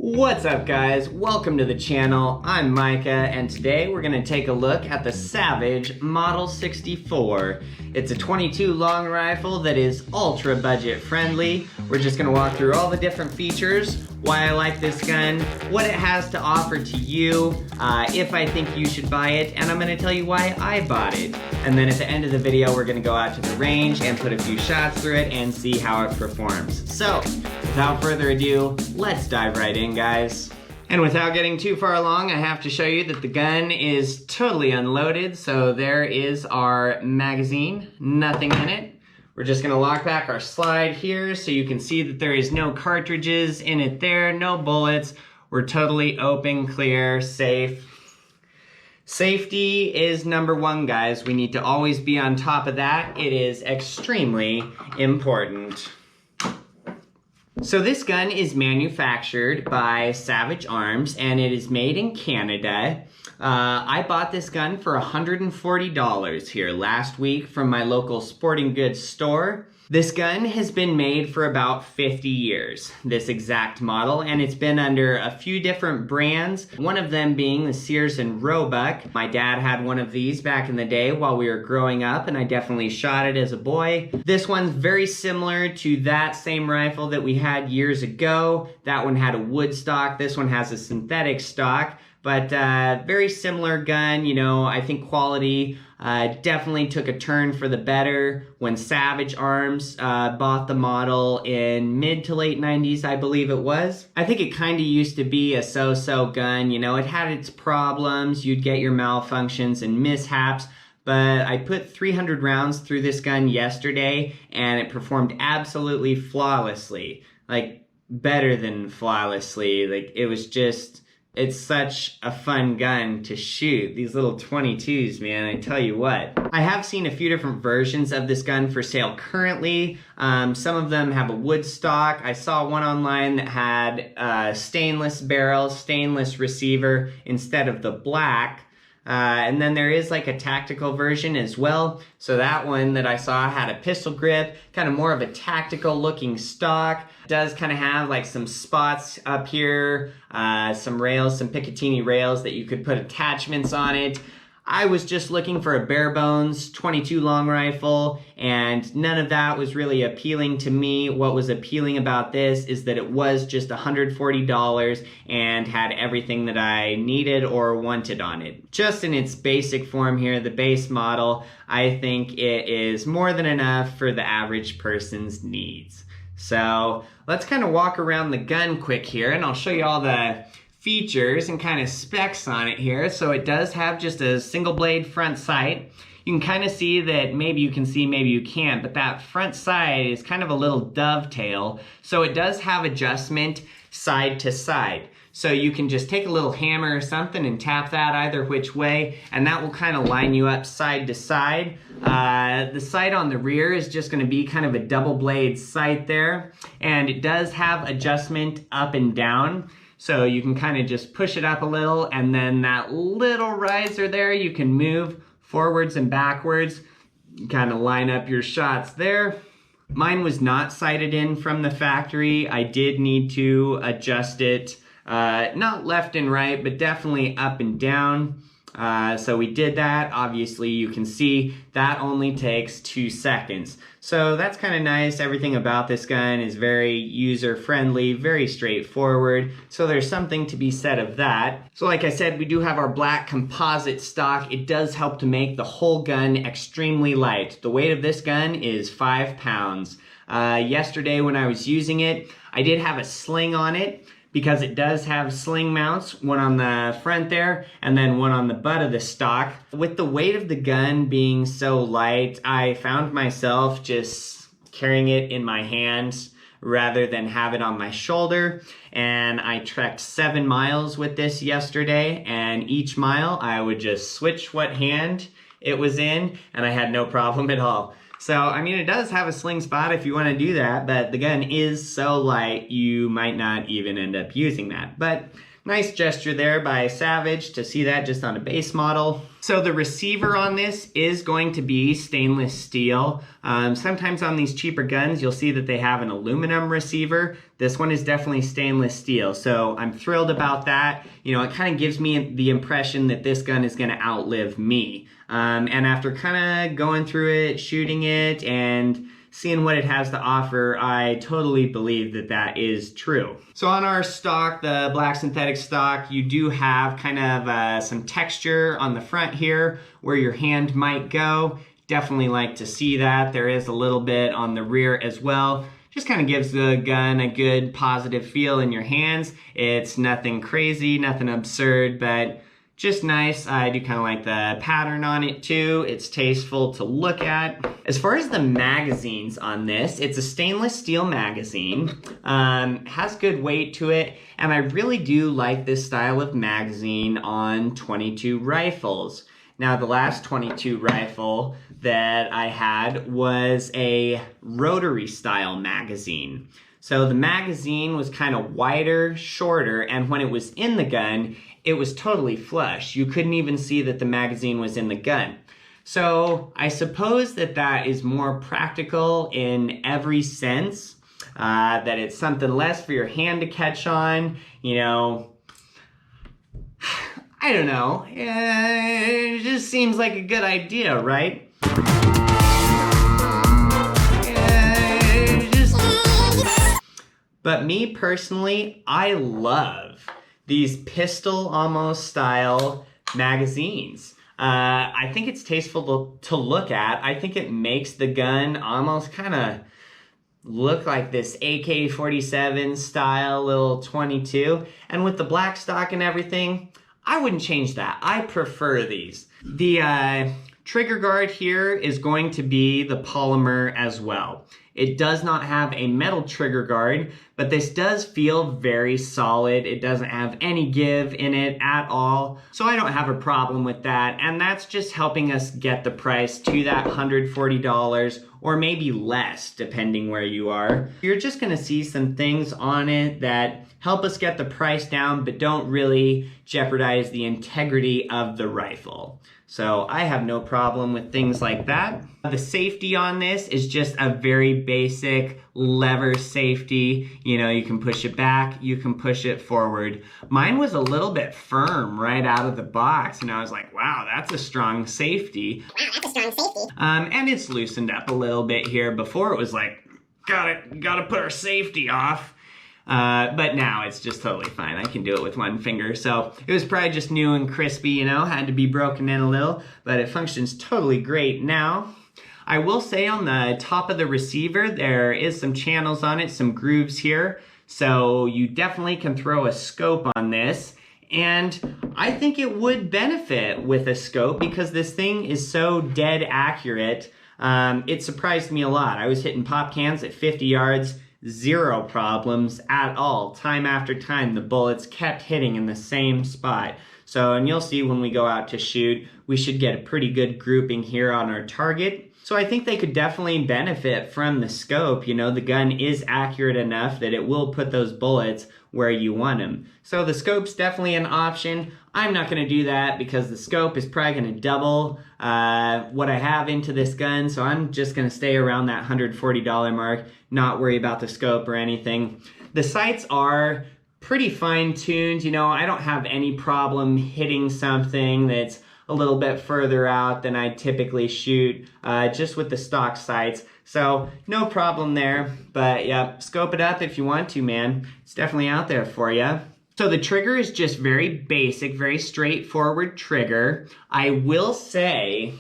What's up guys, welcome to the channel. I'm Micah and today we're gonna take a look at the Savage Model 64. It's a 22 long rifle that is ultra budget friendly. We're just gonna walk through all the different features, why I like this gun, what it has to offer to you, if I think you should buy it, and I'm gonna tell you why I bought it. And then at the end of the video we're gonna go out to the range and put a few shots through it and see how it performs. So, without further ado, let's dive right in, guys. And without getting too far along, I have to show you that the gun is totally unloaded. So there is our magazine, nothing in it. We're just gonna lock back our slide here so you can see that there is no cartridges in it there, no bullets. We're totally open, clear, safe. Safety is number one, guys. We need to always be on top of that. It is extremely important. So this gun is manufactured by Savage Arms and it is made in Canada. I bought this gun for $140 here last week from my local sporting goods store. This gun has been made for about 50 years, this exact model, and it's been under a few different brands, one of them being the Sears and Roebuck. My dad had one of these back in the day while we were growing up, and I definitely shot it as a boy. This one's very similar to that same rifle that we had years ago. That one had a wood stock, this one has a synthetic stock. But very similar gun, you know. I think quality definitely took a turn for the better when Savage Arms bought the model in mid to late 90s, I believe it was. I think it kind of used to be a so-so gun, you know. It had its problems, you'd get your malfunctions and mishaps, but I put 300 rounds through this gun yesterday and it performed absolutely flawlessly. Like, better than flawlessly. Like, it was just... It's such a fun gun to shoot. These little 22s, man, I tell you what. I have seen a few different versions of this gun for sale currently. Some of them have a wood stock. I saw one online that had stainless barrel, stainless receiver instead of the black. And then there is like a tactical version as well. So that one that I saw had a pistol grip, kind of more of a tactical looking stock. It does kind of have like some spots up here, some rails, some Picatinny rails that you could put attachments on it. I was just looking for a bare bones 22 long rifle and none of that was really appealing to me. What was appealing about this is that it was just $140 and had everything that I needed or wanted on it. Just in its basic form here, the base model, I think it is more than enough for the average person's needs. So let's kind of walk around the gun quick here and I'll show you all the features and kind of specs on it here. So it does have just a single blade front sight. You can kind of see that, maybe you can see, maybe you can't, but that front sight is kind of a little dovetail. So it does have adjustment side to side. So you can just take a little hammer or something and tap that either which way, and that will kind of line you up side to side. The sight on the rear is just going to be kind of a double blade sight there, and it does have adjustment up and down. So you can kind of just push it up a little, and then that little riser there, you can move forwards and backwards. Kind of line up your shots there. Mine was not sighted in from the factory. I did need to adjust it, not left and right, but definitely up and down. So we did that. Obviously you can see that only takes 2 seconds. So that's kind of nice. Everything about this gun is very user friendly, very straightforward. So there's something to be said of that. So like I said, we do have our black composite stock. It does help to make the whole gun extremely light. The weight of this gun is 5 pounds. Yesterday when I was using it, I did have a sling on it, because it does have sling mounts, one on the front there, and then one on the butt of the stock. With the weight of the gun being so light, I found myself just carrying it in my hands rather than have it on my shoulder. And I trekked 7 miles with this yesterday, and each mile I would just switch what hand it was in, and I had no problem at all. So, I mean, it does have a sling spot if you want to do that, but the gun is so light, you might not even end up using that. But Nice gesture there by Savage to see that just on a base model. So the receiver on this is going to be stainless steel. Sometimes on these cheaper guns, you'll see that they have an aluminum receiver. This one is definitely stainless steel, so I'm thrilled about that. You know, it kind of gives me the impression that this gun is going to outlive me. And after kind of going through it, shooting it, and seeing what it has to offer, I totally believe that that is true. So on our stock, the black synthetic stock, you do have kind of some texture on the front here where your hand might go. Definitely like to see that. There is a little bit on the rear as well. Just kind of gives the gun a good positive feel in your hands. It's nothing crazy, nothing absurd, but just nice. I do kind of like the pattern on it too. It's tasteful to look at. As far as the magazines on this, it's a stainless steel magazine. Has good weight to it, and I really do like this style of magazine on .22 rifles. Now, the last .22 rifle that I had was a rotary style magazine. So the magazine was kind of wider, shorter, and when it was in the gun, it was totally flush. You couldn't even see that the magazine was in the gun. So I suppose that that is more practical in every sense, that it's something less for your hand to catch on, you know. I don't know, it just seems like a good idea, right? But me personally, I love these pistol almost style magazines. I think it's tasteful to look at. I think it makes the gun almost kind of look like this AK-47 style little .22. And with the black stock and everything, I wouldn't change that. I prefer these. The trigger guard here is going to be the polymer as well. It does not have a metal trigger guard, but this does feel very solid. It doesn't have any give in it at all, so I don't have a problem with that, and that's just helping us get the price to that $140 or maybe less, depending where you are. You're just gonna see some things on it that help us get the price down, but don't really jeopardize the integrity of the rifle. So I have no problem with things like that. The safety on this is just a very basic lever safety. You know, you can push it back, you can push it forward. Mine was a little bit firm right out of the box, and I was like, wow, that's a strong safety. Wow, that's a strong safety. And it's loosened up a little bit here. Before it was like, gotta put our safety off. But now it's just totally fine. I can do it with one finger. So it was probably just new and crispy, you know, had to be broken in a little, but it functions totally great now. I will say on the top of the receiver, there is some channels on it, some grooves here. So you definitely can throw a scope on this. And I think it would benefit with a scope because this thing is so dead accurate. It surprised me a lot. I was hitting pop cans at 50 yards. Zero problems at all. Time after time, the bullets kept hitting in the same spot. So, and you'll see when we go out to shoot, we should get a pretty good grouping here on our target. So I think they could definitely benefit from the scope. You know, the gun is accurate enough that it will put those bullets where you want them. So the scope's definitely an option. I'm not gonna do that because the scope is probably gonna double what I have into this gun. So I'm just gonna stay around that $140 mark, not worry about the scope or anything. The sights are pretty fine-tuned. You know, I don't have any problem hitting something that's a little bit further out than I typically shoot just with the stock sights. So no problem there, but yeah, scope it up if you want to, man. It's definitely out there for you. So the trigger is just very basic, very straightforward trigger. I will say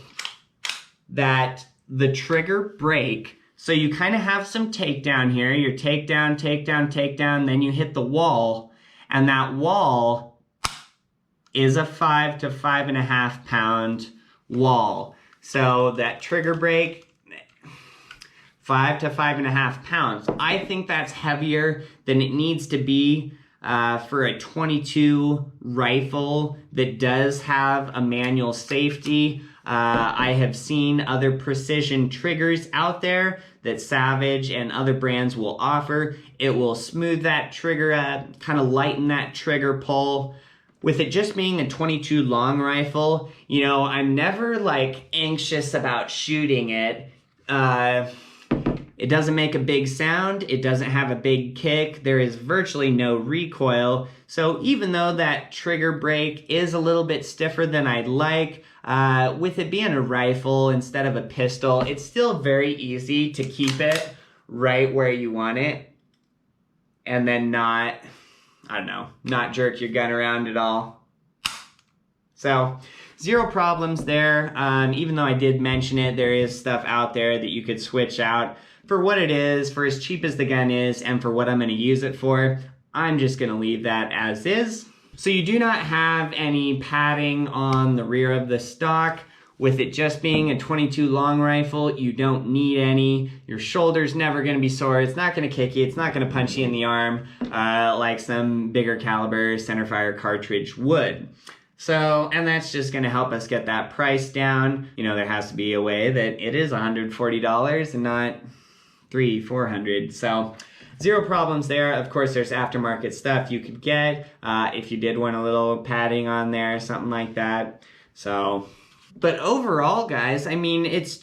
that the trigger brake, so you kind of have some takedown here. Your takedown, takedown, takedown, then you hit the wall, and that wall is a 5 to 5.5 pound wall. So that trigger brake, 5 to 5.5 pounds. I think that's heavier than it needs to be for a .22 rifle that does have a manual safety. I have seen other precision triggers out there that Savage and other brands will offer. It will smooth that trigger up, kind of lighten that trigger pull. With it just being a 22 long rifle, you know, I'm never like anxious about shooting it. It doesn't make a big sound, it doesn't have a big kick, there is virtually no recoil, so even though that trigger brake is a little bit stiffer than I'd like, with it being a rifle instead of a pistol, it's still very easy to keep it right where you want it, and then not jerk your gun around at all. So, zero problems there. Even though I did mention it, there is stuff out there that you could switch out. For what it is, for as cheap as the gun is, and for what I'm going to use it for, I'm just going to leave that as is. So you do not have any padding on the rear of the stock. With it just being a 22 long rifle, you don't need any. Your shoulder's never going to be sore. It's not going to kick you. It's not going to punch you in the arm like some bigger caliber centerfire cartridge would. So, and that's just going to help us get that price down. You know, there has to be a way that it is $140 and not $300-$400. So, zero problems there. Of course, there's aftermarket stuff you could get if you did want a little padding on there, something like that. So, but overall, guys, I mean, it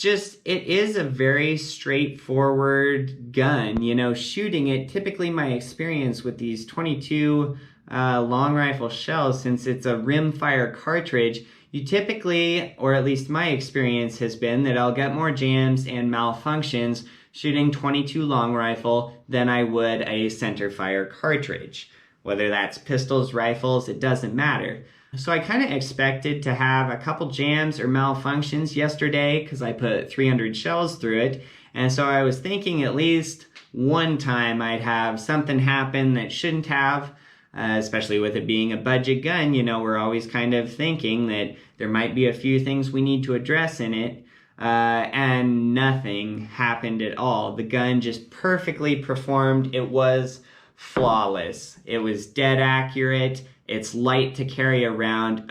is a very straightforward gun. You know, shooting it, typically my experience with these 22 long rifle shells, since it's a rimfire cartridge, you typically, or at least my experience has been, that I'll get more jams and malfunctions shooting 22 long rifle than I would a centerfire cartridge. Whether that's pistols, rifles, it doesn't matter. So I kind of expected to have a couple jams or malfunctions yesterday because I put 300 shells through it. And so I was thinking at least one time I'd have something happen that shouldn't have, especially with it being a budget gun. You know, we're always kind of thinking that there might be a few things we need to address in it. And nothing happened at all. The gun just perfectly performed. It was flawless. It was dead accurate. It's light to carry around.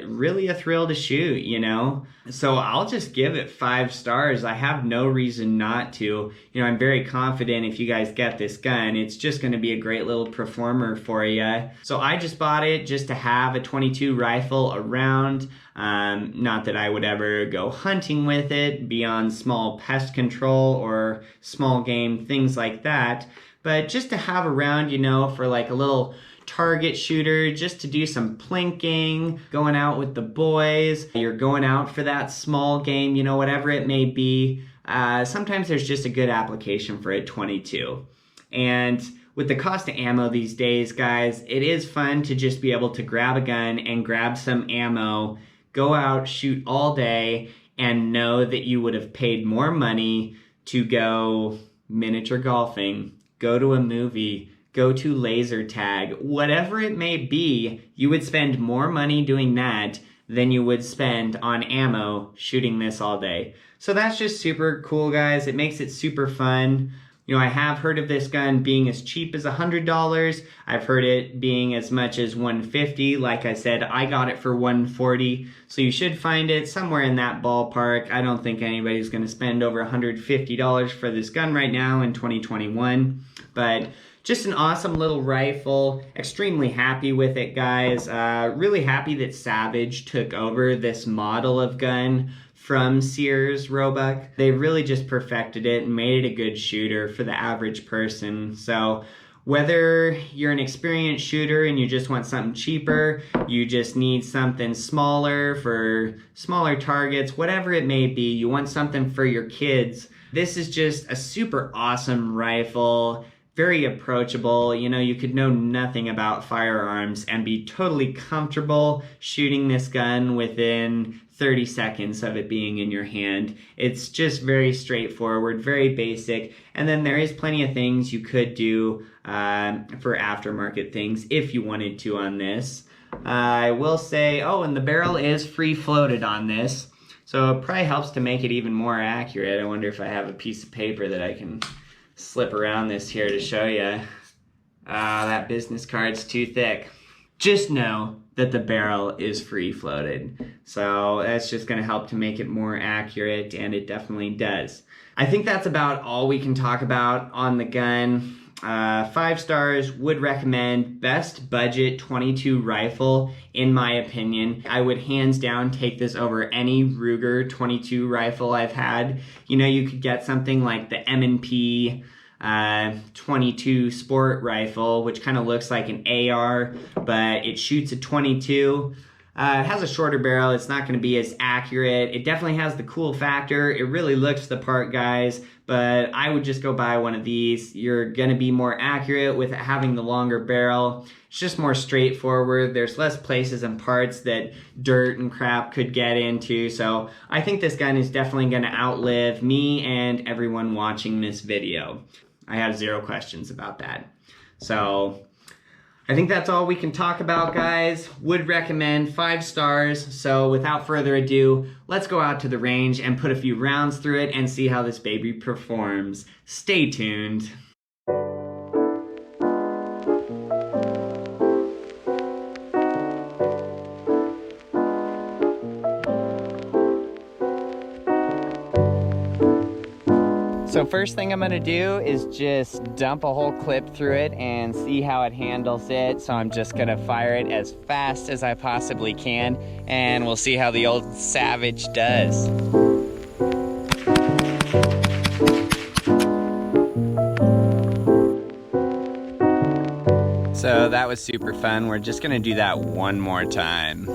Really a thrill to shoot, you know? So I'll just give it 5 stars. I have no reason not to. You know, I'm very confident if you guys get this gun, it's just going to be a great little performer for you. So I just bought it just to have a 22 rifle around. Not that I would ever go hunting with it beyond small pest control or small game, things like that. But just to have around, you know, for like a little target shooter, just to do some plinking, going out with the boys, you're going out for that small game, you know, whatever it may be. Sometimes there's just a good application for a 22. And with the cost of ammo these days, guys, it is fun to just be able to grab a gun and grab some ammo, go out, shoot all day, and know that you would have paid more money to go miniature golfing, go to a movie, go to laser tag, whatever it may be, you would spend more money doing that than you would spend on ammo shooting this all day. So that's just super cool, guys. It makes it super fun. You know, I have heard of this gun being as cheap as $100. I've heard it being as much as $150. Like I said, I got it for $140. So you should find it somewhere in that ballpark. I don't think anybody's going to spend over $150 for this gun right now in 2021. But just an awesome little rifle. Extremely happy with it, guys. Really happy that Savage took over this model of gun from Sears Roebuck. They really just perfected it and made it a good shooter for the average person. So whether you're an experienced shooter and you just want something cheaper, you just need something smaller for smaller targets, whatever it may be, you want something for your kids, this is just a super awesome rifle. Very approachable. You know, you could know nothing about firearms and be totally comfortable shooting this gun within 30 seconds of it being in your hand. It's just very straightforward, very basic, and then there is plenty of things you could do for aftermarket things if you wanted to on this. I will say, oh, and the barrel is free floated on this, so it probably helps to make it even more accurate. I wonder if I have a piece of paper that I can slip around this here to show you. That business card's too thick. just know that the barrel is free floated. So that's just gonna help to make it more accurate, and it definitely does. I think that's about all we can talk about on the gun. 5 stars, would recommend, best budget .22 rifle in my opinion. I would hands down take this over any Ruger .22 rifle I've had. You know, you could get something like the M&P 22 sport rifle, which kind of looks like an AR, but it shoots a .22. It has a shorter barrel. It's not going to be as accurate. It definitely has the cool factor. It really looks the part, guys, but I would just go buy one of these. You're going to be more accurate with having the longer barrel. It's just more straightforward. There's less places and parts that dirt and crap could get into. So I think this gun is definitely going to outlive me and everyone watching this video. I have 0 questions about that. So I think that's all we can talk about, guys. Would recommend, 5 stars. So without further ado, let's go out to the range and put a few rounds through it and see how this baby performs. Stay tuned. So first thing I'm gonna do is just dump a whole clip through it and see how it handles it. So I'm just gonna fire it as fast as I possibly can, and we'll see how the old Savage does. So that was super fun. We're just gonna do that one more time.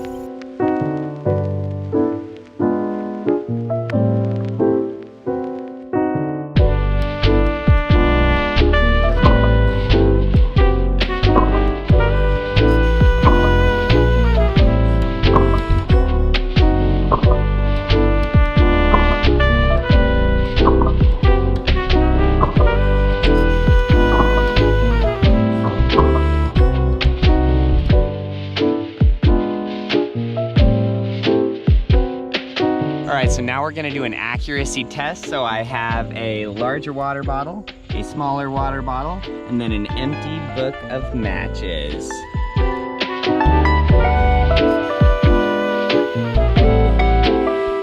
Alright, so now we're gonna do an accuracy test. So I have a larger water bottle, a smaller water bottle, and then an empty book of matches.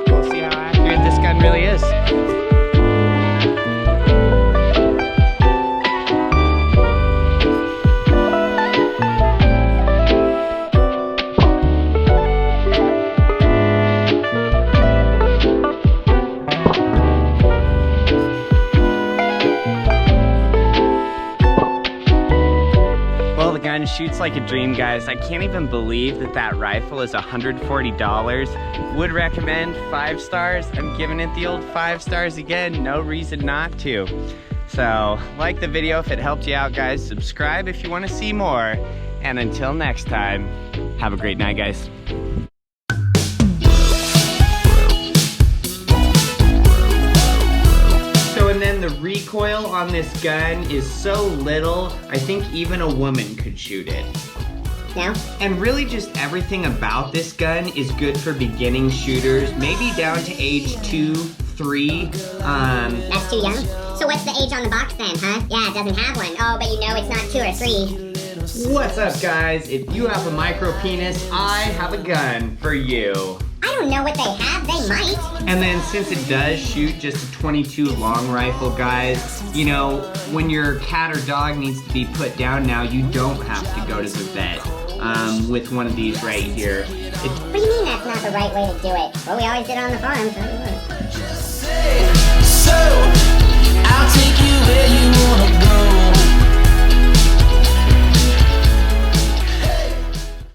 We'll see how accurate this gun really is. Shoots like a dream, guys. I can't even believe that that rifle is $140. Would recommend, 5 stars. I'm giving it the old 5 stars again. No reason not to. So like the video if it helped you out, guys. Subscribe if you want to see more. And until next time, have a great night, guys. And then the recoil on this gun is so little, I think even a woman could shoot it. No? And really just everything about this gun is good for beginning shooters, maybe down to age 2, 3. That's too young? So what's the age on the box then, huh? Yeah, it doesn't have one. Oh, but you know it's not 2 or 3. What's up, guys? If you have a micro penis, I have a gun for you. I don't know what they have, they might. And then since it does shoot just a .22 long rifle, guys, you know, when your cat or dog needs to be put down now, you don't have to go to the vet with one of these right here. What do you mean that's not the right way to do it? Well, we always did it on the farm, so I'll take you where you wanna go.